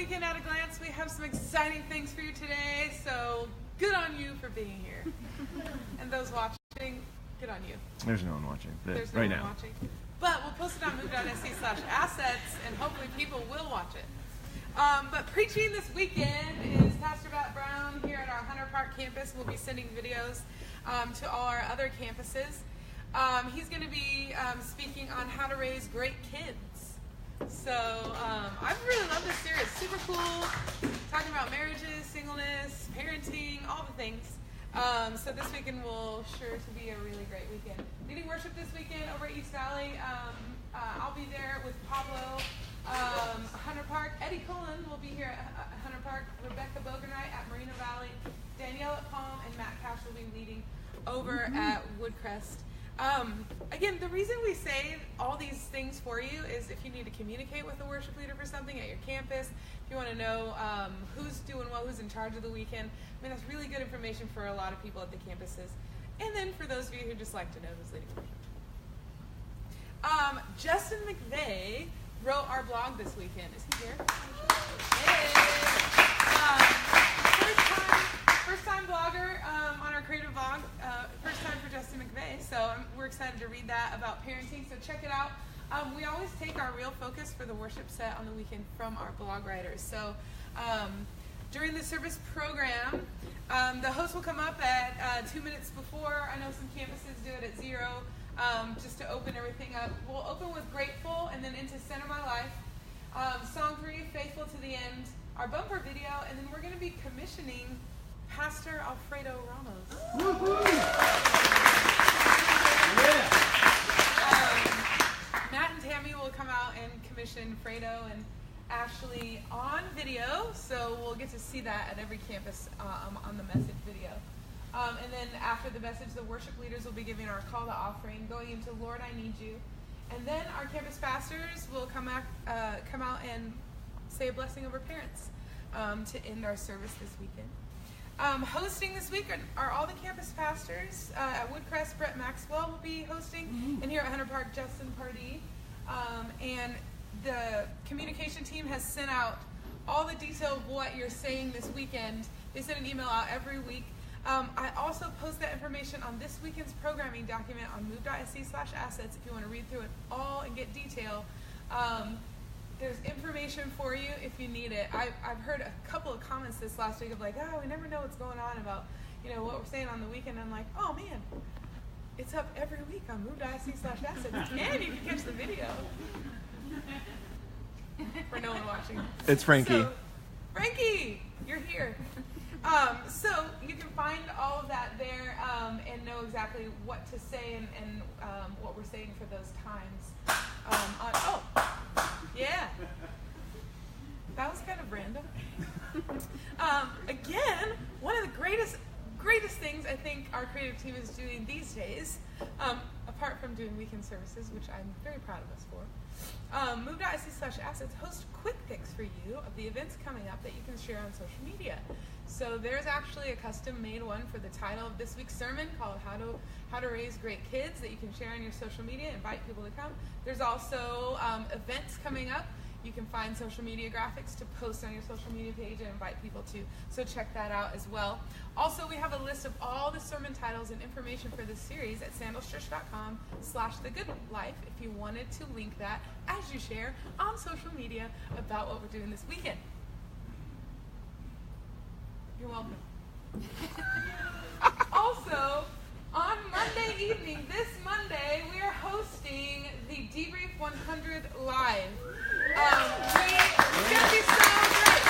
Weekend at a Glance. We have some exciting things for you today, so good on you for being here. And those watching, good on you. There's no one watching. There's no one watching. But we'll post it on move.sc/assets, and hopefully people will watch it. But preaching this weekend is Pastor Matt Brown here at our Hunter Park campus. We'll be sending videos to all our other campuses. He's going to be speaking on how to raise great kids. So I really love this series. Super cool. Talking about marriages, singleness, parenting, all the things. So this weekend will sure to be a really great weekend. Leading worship this weekend over at East Valley. I'll be there with Pablo. Hunter Park. Eddie Cullen will be here at Hunter Park. Rebecca Bogenwright at Moreno Valley. Danielle at Palm, and Matt Cash will be leading over at Woodcrest. Again, the reason we say all these things for you is if you need to communicate with a worship leader for something at your campus, if you want to know who's doing what, who's in charge of the weekend. I mean, that's really good information for a lot of people at the campuses. And then for those of you who just like to know who's leading worship. Justin McVeigh wrote our blog this weekend. Is he here? Hey! First time blogger on our creative blog. First time for Justin McVeigh. So we're excited to read that about parenting. So check it out. We always take our real focus for the worship set on the weekend from our blog writers. So during the service program, the host will come up at 2 minutes before. I know some campuses do it at 0, just to open everything up. We'll open with Grateful and then into Center My Life. Song 3, Faithful to the End, our bumper video, and then we're going to be commissioning Pastor Alfredo Ramos. Matt and Tammy will come out and commission Fredo and Ashley on video, so we'll get to see that at every campus on the message video. And then after the message, the worship leaders will be giving our call to offering, going into Lord, I Need You. And then our campus pastors will come out and say a blessing over parents to end our service this weekend. Hosting this week are all the campus pastors. At Woodcrest, Brett Maxwell will be hosting, and here at Hunter Park, Justin Pardee. And the communication team has sent out all the detail of what you're saying this weekend. They send an email out every week. I also post that information on this weekend's programming document on move.sc/assets if you want to read through it all and get detail. There's information for you if you need it. I've heard a couple of comments this last week of like, oh, we never know what's going on about, what we're saying on the weekend. I'm like, oh man, it's up every week on move.sc/assets, and you can catch the video. For no one watching. It's Frankie. So, Frankie, you're here. So you can find all of that there and know exactly what to say and what we're saying for those times. Yeah. That was kind of random. Again, one of the greatest things I think our creative team is doing these days, apart from doing weekend services, which I'm very proud of us for, move.sc/assets host quick picks for you of the events coming up that you can share on social media. So there's actually a custom-made one for the title of this week's sermon called How to Raise Great Kids that you can share on your social media, invite people to come. There's also events coming up. You can find social media graphics to post on your social media page and invite people to. So check that out as well. Also, we have a list of all the sermon titles and information for this series at sandalschurch.com/thegoodlife if you wanted to link that as you share on social media about what we're doing this weekend. You're welcome. Also, on Monday evening, this Monday, we are hosting the Debrief 100 Live. It's going to be so great.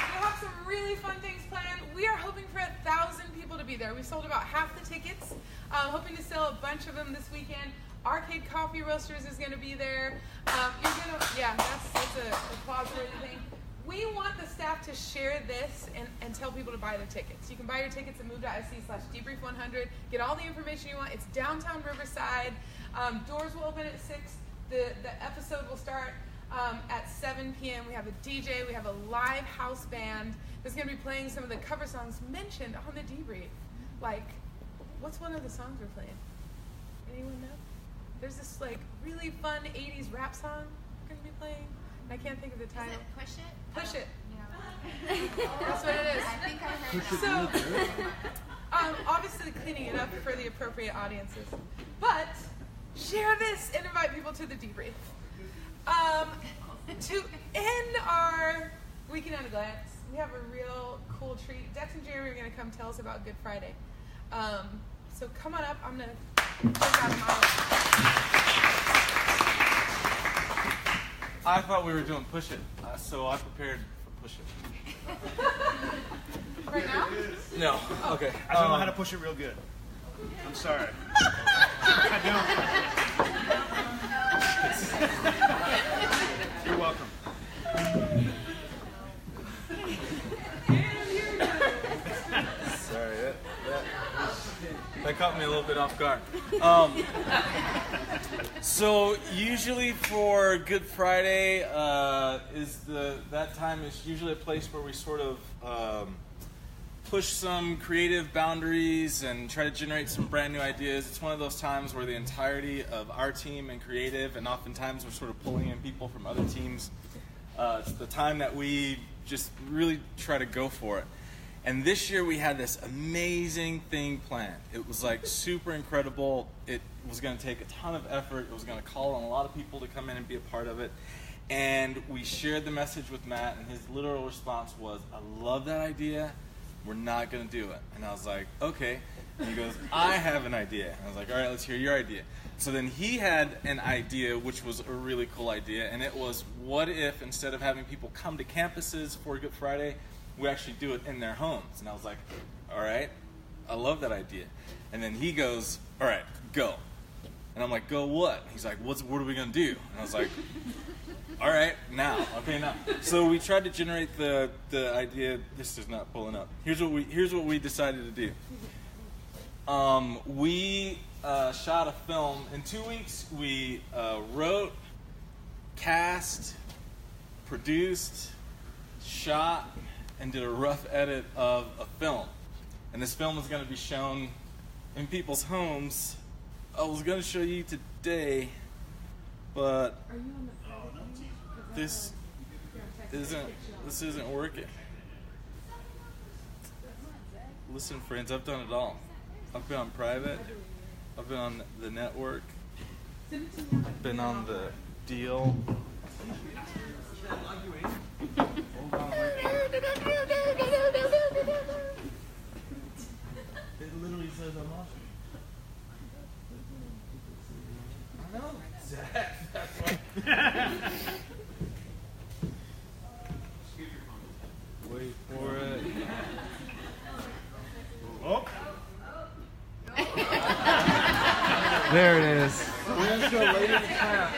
We'll have some really fun things planned. We are hoping for 1,000 people to be there. We sold about half the tickets. Hoping to sell a bunch of them this weekend. Arcade Coffee Roasters is going to be there. That's a applause-worthy thing. We want the staff to share this and tell people to buy their tickets. You can buy your tickets at move.sc/debrief100. Get all the information you want. It's downtown Riverside. Doors will open at 6. The episode will start at 7 p.m. We have a DJ. We have a live house band that's going to be playing some of the cover songs mentioned on the debrief. Like, what's one of the songs we're playing? Anyone know? There's this really fun 80s rap song we're going to be playing. I can't think of the title. Push It? Push It. Yeah. That's what it is. I think I heard So, obviously cleaning it up for the appropriate audiences. But, share this and invite people to the debrief. To end our weekend at a glance, we have a real cool treat. Dex and Jeremy are going to come tell us about Good Friday. So come on up. I'm going to check out a model. I thought we were doing Push It, so I prepared for Push It. Right now? No. Okay. I don't know how to push it real good. I'm sorry. I don't. You're welcome. Sorry, that caught me a little bit off guard. So usually for Good Friday that time is usually a place where we sort of push some creative boundaries and try to generate some brand new ideas. It's one of those times where the entirety of our team and creative, and oftentimes we're sort of pulling in people from other teams. It's the time that we just really try to go for it. And this year we had this amazing thing planned. It was like super incredible. It was going to take a ton of effort. It was going to call on a lot of people to come in and be a part of it. And we shared the message with Matt, and his literal response was, "I love that idea. We're not going to do it." And I was like, "Okay." And he goes, "I have an idea." And I was like, "All right, let's hear your idea." So then he had an idea, which was a really cool idea, and it was, what if instead of having people come to campuses for Good Friday, we actually do it in their homes? And I was like, "All right, I love that idea." And then he goes, "All right, go." And I'm like, "Go what?" He's like, what are we going to do?" And I was like, "All right, now. Okay, now." So we tried to generate the idea. This is not pulling up. Here's what we decided to do. We shot a film. In 2 weeks, we wrote, cast, produced, shot, and did a rough edit of a film. And this film is going to be shown in people's homes. I was going to show you today, but this isn't working. Listen, friends, I've done it all. I've been on private. I've been on the network. I've been on the deal. Hold on, it literally says I'm off. I know, Zach. That's why. Wait for it. Oh. There it is. We're going to show later in the class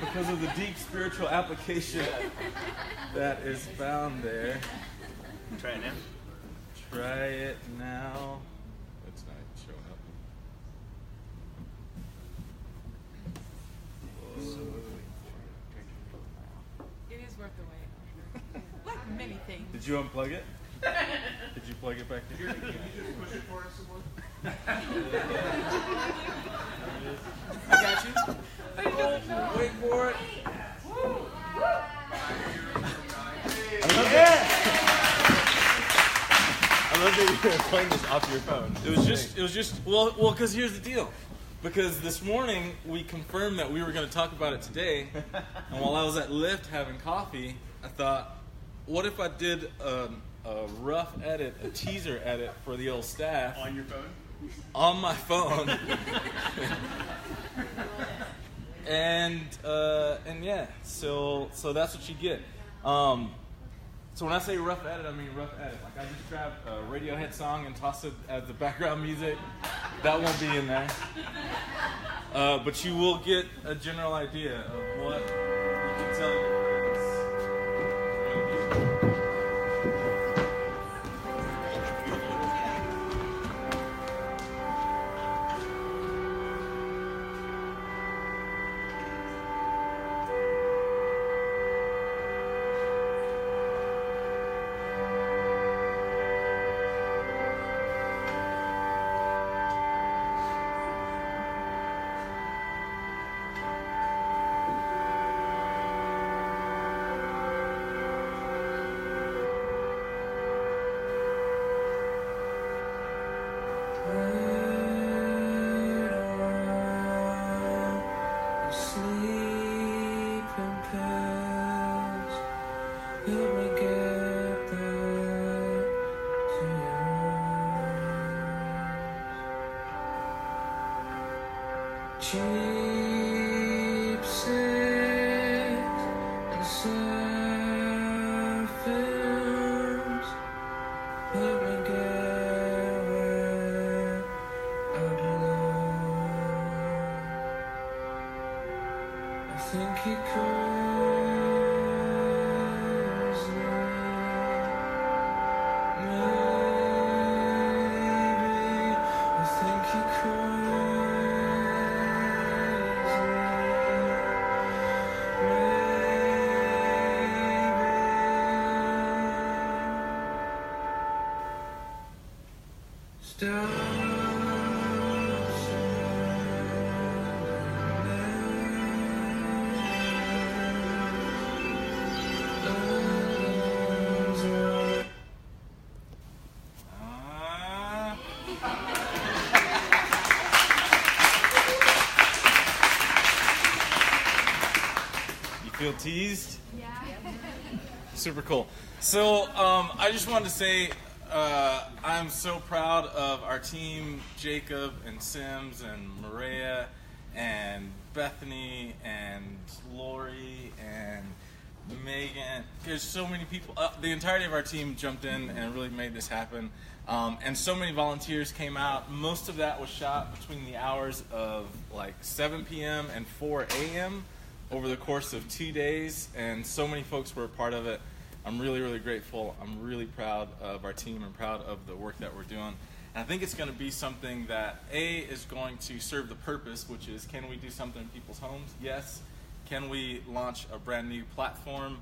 because of the deep spiritual application that is found there. Try it now. Try it now. It's not showing up. It is worth the wait. Like many things. Did you unplug it? Did you plug it back in? Can you just push it for us some more? I got you. Wait for it. I love that you're playing this off your phone. It was just well, because here's the deal. Because this morning we confirmed that we were going to talk about it today, and while I was at Lyft having coffee, I thought, what if I did a rough edit, a teaser edit for the old staff On your phone? on my phone, and yeah, so that's what you get. So when I say rough edit, I mean rough edit. Like I just grabbed a Radiohead song and tossed it as the background music. That won't be in there. But you will get a general idea of what you can tell your sleeping pills, help me get back to yours. Cheap sex and sad films, help me get where I belong. I think he calls me. Maybe I think he calls me. Maybe stars shining. You feel teased? Yeah. Super cool. So I just wanted to say I'm so proud of our team, Jacob and Sims and Maria and Bethany and Lori and Megan. There's so many people. The entirety of our team jumped in and really made this happen. And so many volunteers came out. Most of that was shot between the hours of like 7 p.m. and 4 a.m. over the course of 2 days. And so many folks were a part of it. I'm really, really grateful. I'm really proud of our team and proud of the work that we're doing. And I think it's going to be something that, A, is going to serve the purpose, which is, can we do something in people's homes? Yes. Can we launch a brand new platform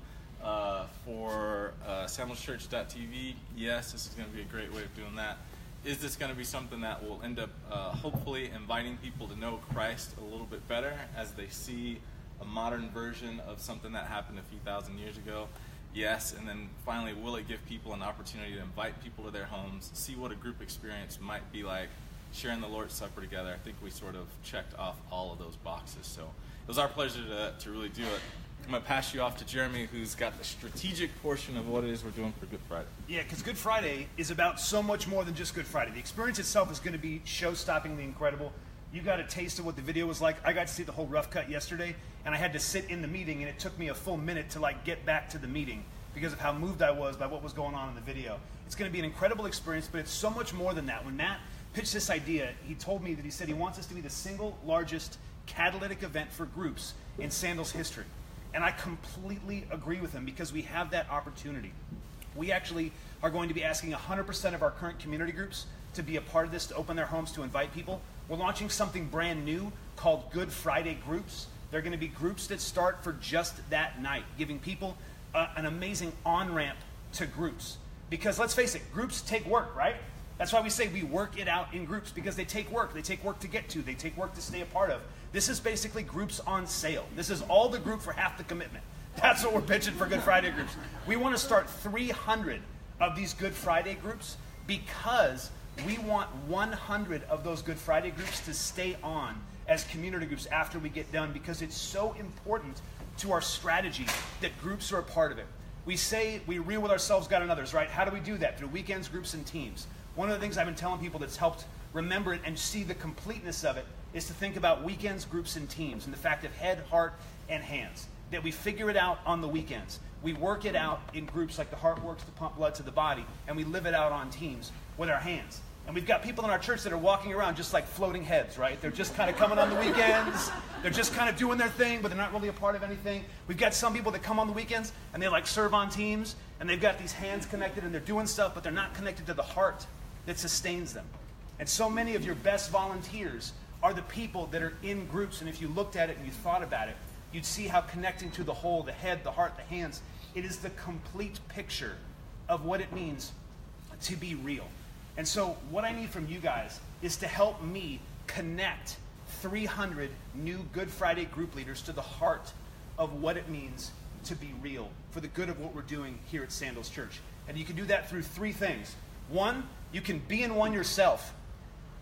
for sandalschurch.tv? Yes, this is going to be a great way of doing that. Is this going to be something that will end up hopefully inviting people to know Christ a little bit better as they see a modern version of something that happened a few thousand years ago? Yes. And then finally, will it give people an opportunity to invite people to their homes, see what a group experience might be like, sharing the Lord's Supper together? I think we sort of checked off all of those boxes. So it was our pleasure to really do it. I'm going to pass you off to Jeremy, who's got the strategic portion of what it is we're doing for Good Friday. Yeah, because Good Friday is about so much more than just Good Friday. The experience itself is going to be show-stoppingly incredible. You got a taste of what the video was like. I got to see the whole rough cut yesterday, and I had to sit in the meeting, and it took me a full minute to get back to the meeting because of how moved I was by what was going on in the video. It's going to be an incredible experience, but it's so much more than that. When Matt pitched this idea, he told me that he said he wants us to be the single largest catalytic event for groups in Sandals history. And I completely agree with him because we have that opportunity. We actually are going to be asking 100% of our current community groups to be a part of this, to open their homes, to invite people. We're launching something brand new called Good Friday Groups. They're going to be groups that start for just that night, giving people an amazing on-ramp to groups. Because let's face it, groups take work, right? That's why we say we work it out in groups, because they take work. They take work to get to. They take work to stay a part of. This is basically groups on sale. This is all the group for half the commitment. That's what we're pitching for Good Friday groups. We want to start 300 of these Good Friday groups because we want 100 of those Good Friday groups to stay on as community groups after we get done, because it's so important to our strategy that groups are a part of it. We say we reel with ourselves, God, and others, right? How do we do that? Through weekends, groups, and teams. One of the things I've been telling people that's helped remember it and see the completeness of it is to think about weekends, groups, and teams, and the fact of head, heart, and hands. That we figure it out on the weekends. We work it out in groups like the heart works to pump blood to the body, and we live it out on teams with our hands. And we've got people in our church that are walking around just like floating heads, right? They're just kind of coming on the weekends. They're just kind of doing their thing, but they're not really a part of anything. We've got some people that come on the weekends, and they serve on teams, and they've got these hands connected, and they're doing stuff, but they're not connected to the heart that sustains them. And so many of your best volunteers are the people that are in groups, and if you looked at it and you thought about it, you'd see how connecting to the whole, the head, the heart, the hands, it is the complete picture of what it means to be real. And so what I need from you guys is to help me connect 300 new Good Friday group leaders to the heart of what it means to be real for the good of what we're doing here at Sandals Church. And you can do that through three things. One, you can be in one yourself.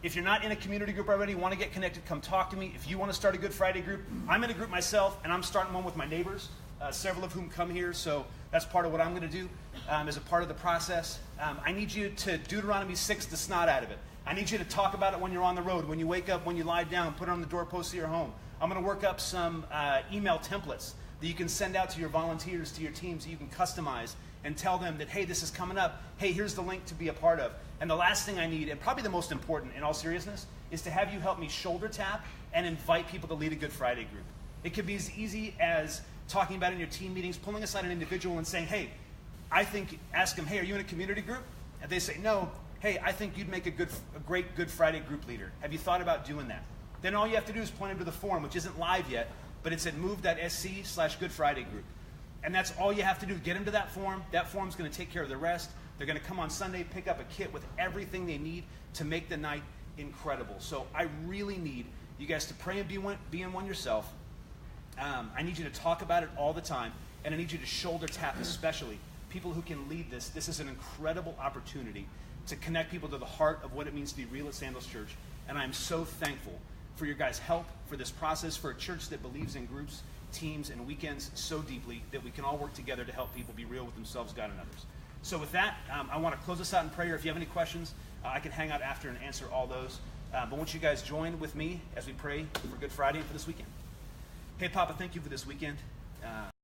If you're not in a community group already, want to get connected, come talk to me. If you want to start a Good Friday group, I'm in a group myself, and I'm starting one with my neighbors, several of whom come here, so that's part of what I'm going to do as a part of the process. I need you to Deuteronomy 6 the snot out of it. I need you to talk about it when you're on the road, when you wake up, when you lie down, put it on the doorpost of your home. I'm going to work up some email templates that you can send out to your volunteers, to your teams, that you can customize and tell them that, hey, this is coming up. Hey, here's the link to be a part of. And the last thing I need, and probably the most important in all seriousness, is to have you help me shoulder tap and invite people to lead a Good Friday group. It could be as easy as talking about in your team meetings, pulling aside an individual and saying, hey, ask them, hey, are you in a community group? And they say, no. Hey, I think you'd make a great Good Friday group leader. Have you thought about doing that? Then all you have to do is point them to the forum, which isn't live yet, but it's at move.sc/Good Friday group. And that's all you have to do. Get them to that forum. That forum's going to take care of the rest. They're going to come on Sunday, pick up a kit with everything they need to make the night incredible. So I really need you guys to pray and be in one yourself. I need you to talk about it all the time, and I need you to shoulder tap especially people who can lead this. This is an incredible opportunity to connect people to the heart of what it means to be real at Sandals Church. And I'm so thankful for your guys' help, for this process, for a church that believes in groups, teams, and weekends so deeply that we can all work together to help people be real with themselves, God, and others. So with that, I want to close us out in prayer. If you have any questions, I can hang out after and answer all those. But won't you guys join with me as we pray for Good Friday and for this weekend? Hey, Papa, thank you for this weekend.